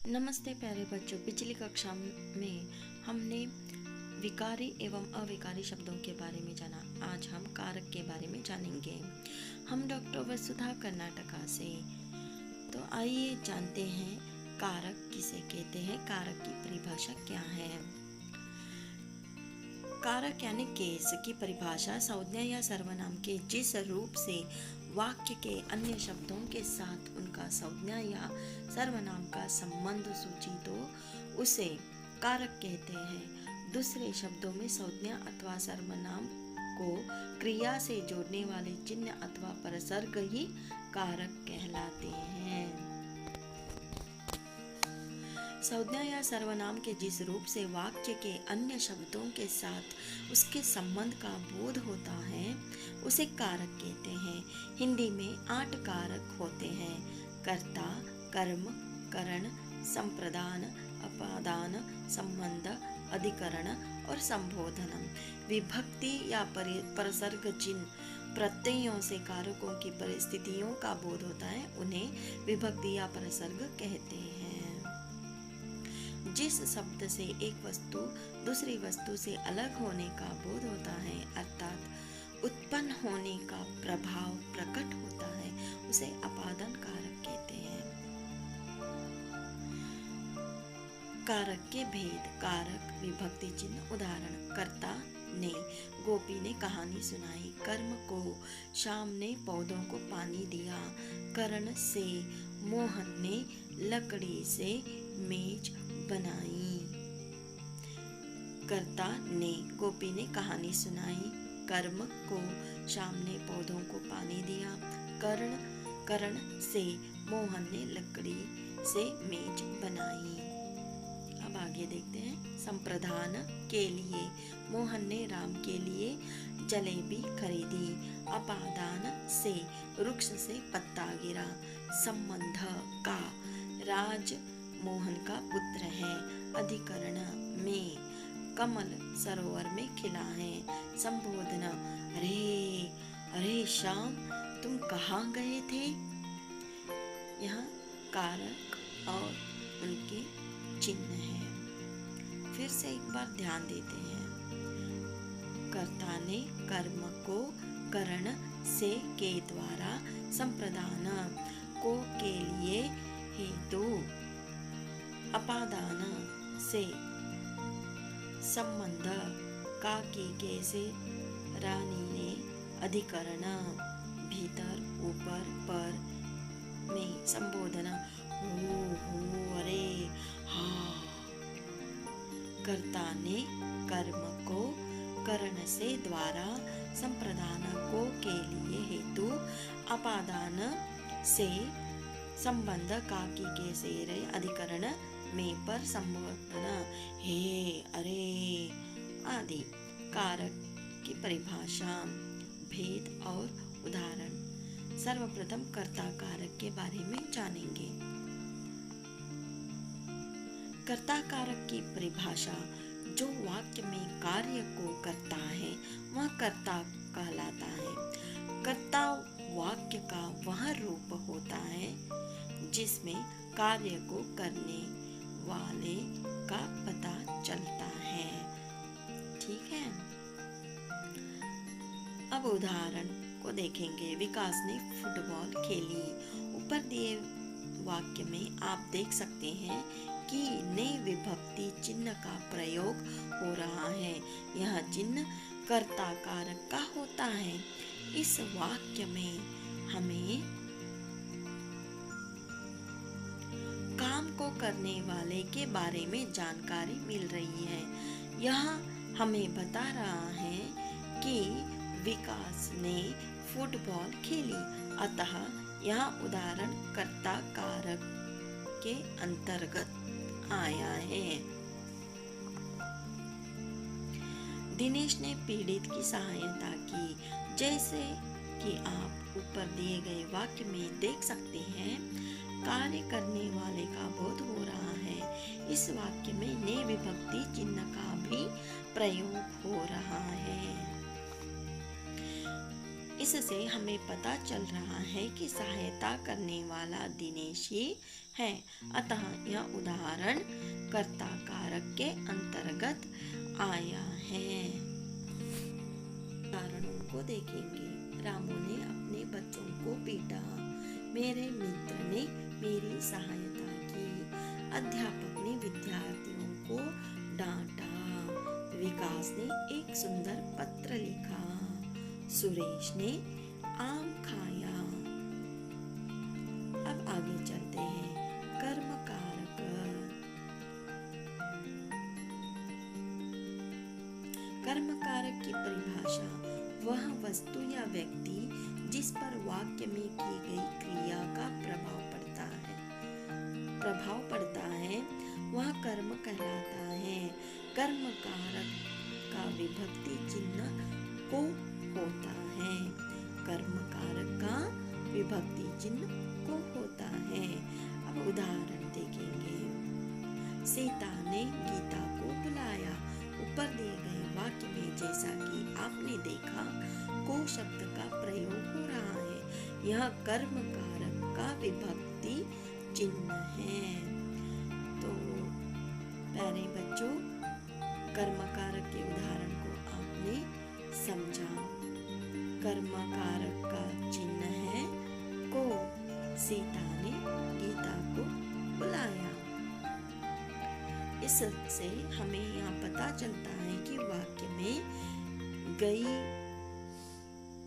नमस्ते प्यारे बच्चों। पिछली कक्षा में हमने विकारी एवं अविकारी शब्दों के बारे में जाना। आज हम कारक के बारे में जानेंगे। हम डॉक्टर वसुधा कर्नाटका से। तो आइए जानते हैं कारक किसे कहते हैं, कारक की परिभाषा क्या है। कारक यानी केस की परिभाषा संज्ञा या सर्वनाम के जिस रूप से वाक्य के अन्य शब्दों के साथ उनका संज्ञा या सर्वनाम का संबंध सूचित हो उसे कारक कहते हैं। दूसरे शब्दों में संज्ञा अथवा सर्वनाम को क्रिया से जोड़ने वाले चिन्ह अथवा परसर्ग ही कारक कहलाते हैं। संज्ञा या सर्वनाम के जिस रूप से वाक्य के अन्य शब्दों के साथ उसके संबंध का बोध होता है उसे कारक कहते हैं। हिंदी में 8 कारक होते हैं: कर्ता, कर्म, करण, संप्रदान, अपादान, संबंध, अधिकरण और संबोधन। विभक्ति या परसर्ग चिन्ह प्रत्ययों से कारकों की परिस्थितियों का बोध होता है, उन्हें विभक्ति या परसर्ग कहते हैं। जिस शब्द से एक वस्तु दूसरी वस्तु से अलग होने का बोध होता है अर्थात उत्पन्न होने का प्रभाव प्रकट होता है उसे अपादान कारक कहते हैं। कारक के भेद: कारक, विभक्ति चिन्ह। उदाहरण: कर्ता ने गोपी ने कहानी सुनाई। कर्म को श्याम ने पौधों को पानी दिया। करण से मोहन ने लकड़ी से मेज बनाई। कर्ता ने गोपी ने कहानी सुनाई। कर्म को श्याम ने पौधों को पानी दिया। करण से मोहन ने लकड़ी से मेज बनाई। अब आगे देखते हैं। संप्रदान के लिए मोहन ने राम के लिए जलेबी खरीदी। अपादान से वृक्ष से पत्ता गिरा। संबंध का राज मोहन का पुत्र है। अधिकरण में कमल सरोवर में खिला है। संबोधन: अरे श्याम, तुम कहाँ गए थे? यहाँ कारक और उनके चिन्ह हैं। फिर से एक बार ध्यान देते हैं। कर्ता ने कर्म को करण से के द्वारा, संप्रदान को के लिए हेतु, अपादान से संबंध, काकी के से रानी ने, अधिकरण भीतर ऊपर पर में, संबोधन हो अरे हाँ। कर्ता ने कर्म को करण से द्वारा, संप्रदान को के लिए हेतु, अपादान से संबंध, काकी के से रे, अधिकरण में पर, संबोधन हे अरे आदि। कारक की परिभाषा, भेद और उदाहरण। सर्वप्रथम कर्ता कारक के बारे में जानेंगे। कर्ता कारक की परिभाषा: जो वाक्य में कार्य को करता है वह कर्ता कहलाता है। कर्ता वाक्य का वह रूप होता है जिसमें कार्य को करने वाले का पता चलता है। ठीक है। अब उदाहरण को देखेंगे। विकास ने फुटबॉल खेली। ऊपर दिए वाक्य में आप देख सकते हैं कि ने विभक्ति चिन्ह का प्रयोग हो रहा है। यह चिन्ह कर्ता कारक का होता है। इस वाक्य में हमें काम को करने वाले के बारे में जानकारी मिल रही है। यह हमें बता रहा है कि विकास ने फुटबॉल खेली, अतः यह उदाहरण कर्ता कारक के अंतर्गत आया है। दिनेश ने पीड़ित की सहायता की। जैसे कि आप ऊपर दिए गए वाक्य में देख सकते हैं, कार्य करने वाले का बोध हो रहा है। इस वाक्य में ने विभक्ति चिन्ह का भी प्रयोग हो रहा है। इससे हमें पता चल रहा है कि सहायता करने वाला दिनेश ही है। अतः यह उदाहरण कर्ता कारक के अंतर्गत आया है। उदाहरणों को देखेंगे। रामू ने अपने बच्चों को पीटा। मेरे मित्र ने मेरी सहायता की। अध्यापक ने विद्यार्थियों को डांटा। विकास ने एक सुंदर पत्र लिखा। सुरेश ने आम खाया। अब आगे चलते हैं। कर्म कारक। कर्म कारक की परिभाषा वह वस्तु या व्यक्ति जिस पर वाक्य में की गई क्रिया का प्रभाव पड़ता है वह कर्म कहलाता है। कर्म कारक का विभक्ति चिन्ह को होता है। कर्म कारक का विभक्ति चिन्ह को होता है। अब उदाहरण देखेंगे। सीता ने गीता को बुलाया। ऊपर दिए गए वाक्य में जैसा कि आपने देखा को शब्द का प्रयोग हो रहा है। यह कर्म कारक का विभक्ति चिन्ह है। तो प्यारे बच्चों, कर्म कारक के उदाहरण को आपने समझा। कर्म कारक का चिन्ह है को। सीता ने गीता को बुलाया। इससे हमें यहाँ पता चलता है कि वाक्य में गई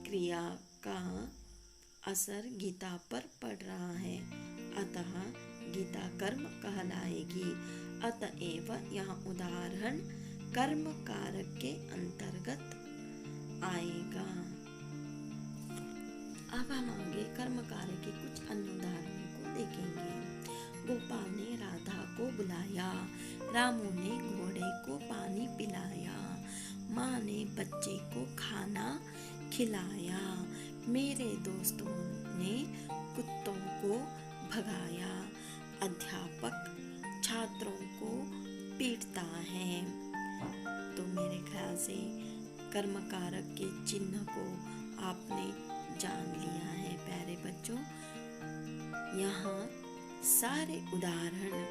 क्रिया का असर गीता पर पड़ रहा है। अतः गीता कर्म कहलाएगी। अतएव यह उदाहरण कर्म कारक के अंतर्गत आएगा। अब हम आगे कर्म कारक के कुछ अन्य उदाहरणों को देखेंगे। गोपाल ने राधा को बुलाया। रामू ने घोड़े को पानी पिलाया। माँ ने बच्चे को खाना खिलाया। मेरे दोस्तों ने कुत्तों को भगाया। अध्यापक छात्रों को पीटता है। तो मेरे ख्याल से कर्म कारक के चिन्ह को आपने जान लिया है प्यारे बच्चों। यहाँ सारे उदाहरण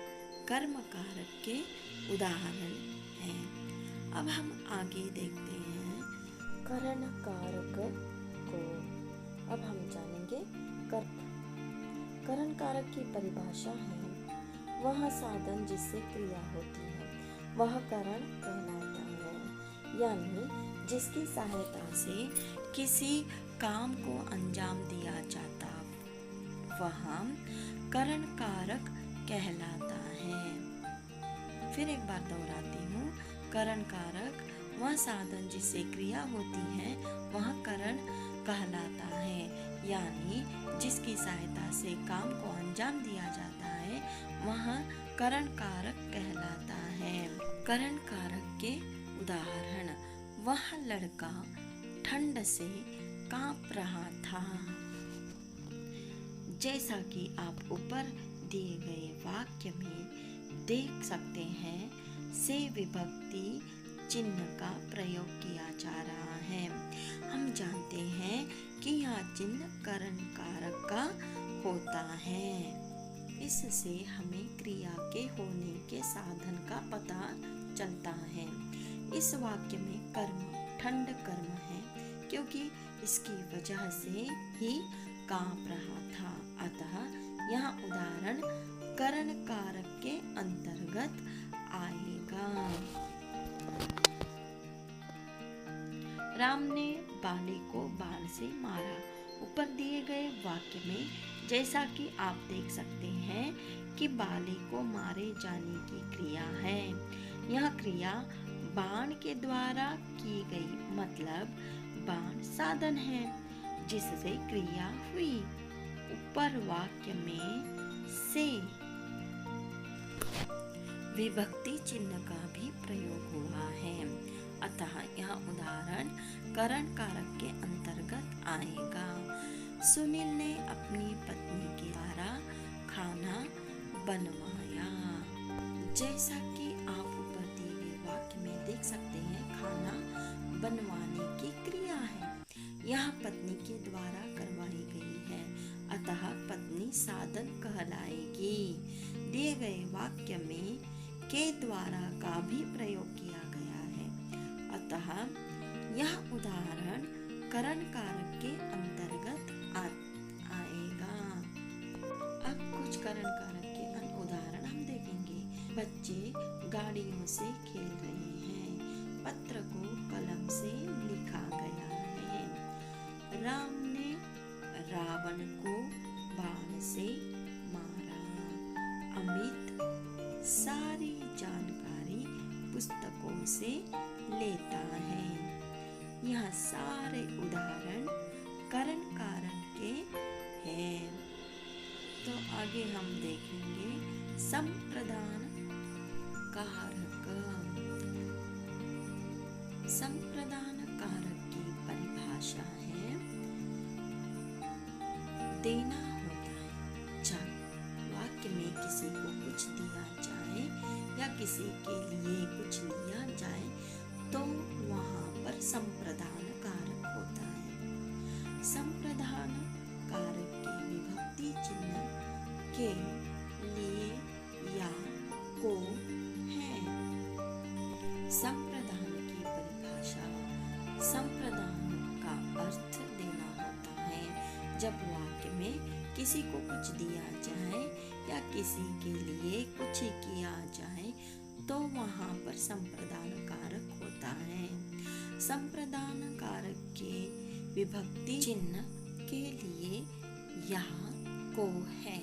कर्म कारक के उदाहरण हैं। अब हम आगे देखते हैं करण कारक को। अब हम जानेंगे करण कारक की परिभाषा है वह साधन जिससे क्रिया होती है वह करण कहलाता है। यानी जिसकी सहायता से किसी काम को अंजाम दिया जाता वह करण कारक कहलाता है। फिर एक बार दोहराती हूँ। करण कारक वह साधन जिससे क्रिया होती है वह करण कहलाता है। यानी जिसकी सहायता से काम को अंजाम दिया जाता है वह करण कारक कहलाता है। करण कारक के उदाहरण। वह लड़का ठंड से कांप रहा था। जैसा कि आप ऊपर दिए गए वाक्य में देख सकते हैं से विभक्ति चिन्ह का प्रयोग किया जा रहा है। हम जानते हैं कि यह चिन्ह करण कारक का होता है। इससे हमें क्रिया के होने के साधन का पता चलता है। इस वाक्य में कर्म ठंड कर्म है क्योंकि इसकी वजह से ही कांप रहा था। अतः यह उदाहरण करण कारक के अंतर्गत आएगा। राम ने बाली को बाल से मारा। ऊपर दिए गए वाक्य में जैसा कि आप देख सकते हैं कि बाली को मारे जाने की क्रिया है। यह क्रिया बाण के द्वारा की गई, मतलब बाण साधन है जिससे क्रिया हुई। ऊपर वाक्य में से विभक्ति चिन्ह का भी प्रयोग हुआ है। अतः यह उदाहरण करण कारक के अंतर्गत आएगा। सुनील ने अपनी पत्नी के द्वारा खाना बनवाया। जैसा कि आप ऊपर दिए गए वाक्य में देख सकते हैं, खाना बनवाने की क्रिया है। यह पत्नी के द्वारा करवाई गई है, अतः पत्नी साधन कहलाएगी। दिए गए वाक्य में के द्वारा का भी प्रयोग किया गया है, अतः यह उदाहरण करण कारक के अंतर्गत आएगा। अब कुछ करण कारक के अन्य उदाहरण हम देखेंगे। बच्चे गाड़ियों से खेल रहे हैं, पत्र को कलम से लिखा गया है, राम ने रावण को बाण से मारा, अमित सारी जानकारी पुस्तकों से लेता है। यह सारे उदाहरण करण कारक के हैं। तो आगे हम देखेंगे संप्रदान कारक। संप्रदान कारक की परिभाषा है देना होता है। जब वाक्य में किसी को कुछ दिया जाए या किसी के लिए कुछ लिया जाए तो वहाँ पर संप्रदान कारक होता है। संप्रदान कारक की विभक्ति चिन्ह के लिए या को है। संप्रदान की परिभाषा, संप्रदान का अर्थ देना होता है जब वाक्य में किसी को कुछ दिया जाए या किसी के लिए कुछ किया जाए तो वहाँ पर संप्रदान कारक होता है। संप्रदान कारक के विभक्ति चिन्ह के लिए यहाँ को है।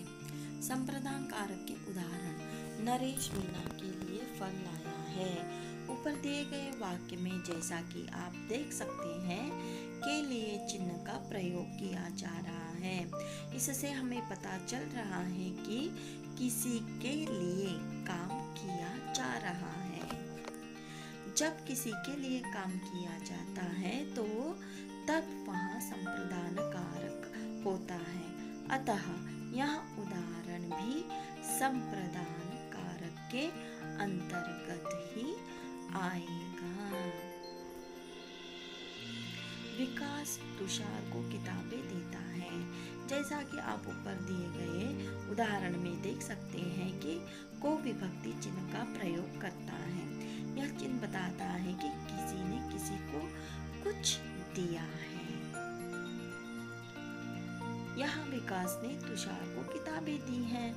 संप्रदान कारक के उदाहरण, नरेश मीना के लिए फल लाया है। ऊपर दिए गए वाक्य में जैसा कि आप देख सकते हैं के लिए चिन्ह का प्रयोग किया जा रहा है। इससे हमें पता चल रहा है कि किसी के लिए काम किया जा रहा है। जब किसी के लिए काम किया जाता है तो तब वहाँ संप्रदान कारक होता है, अतः यह उदाहरण भी संप्रदान कारक के अंतर्गत ही आएगा। विकास तुषार को किताबें देता है। जैसा कि आप ऊपर दिए गए उदाहरण में देख सकते हैं कि को विभक्ति चिन्ह का प्रयोग करता है। यह चिन्ह बताता है कि किसी ने किसी को कुछ दिया है। यहाँ विकास ने तुषार को किताबें दी हैं।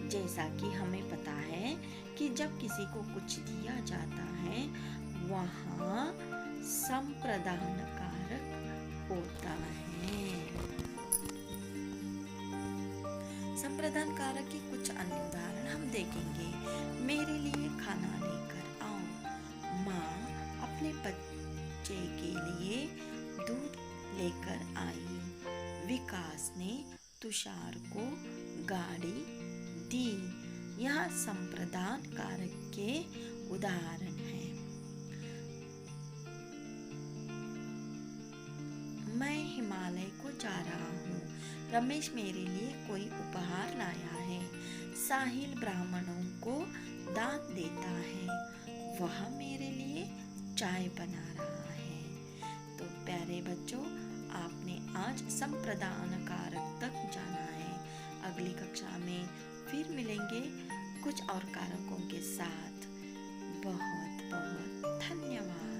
जैसा कि हमें पता है कि जब किसी को कुछ दिया जाता है वहाँ संप्रदान कारक होता है। संप्रदान कारक के कुछ अन्य उदाहरण हम देखेंगे। मेरे लिए खाना लेकर आओ, माँ अपने बच्चे के लिए दूध लेकर आई, विकास ने तुषार को गाड़ी दी। यह संप्रदान कारक के उदाहरण हैं। मैं हिमालय को जा रहा हूँ, रमेश मेरे लिए कोई उपहार लाया है, साहिल ब्राह्मणों को दान देता है, वह मेरे लिए चाय बना रहा है। तो प्यारे बच्चों, आपने आज संप्रदान कारक तक जाना है। अगली कक्षा में फिर मिलेंगे कुछ और कारकों के साथ। बहुत बहुत धन्यवाद।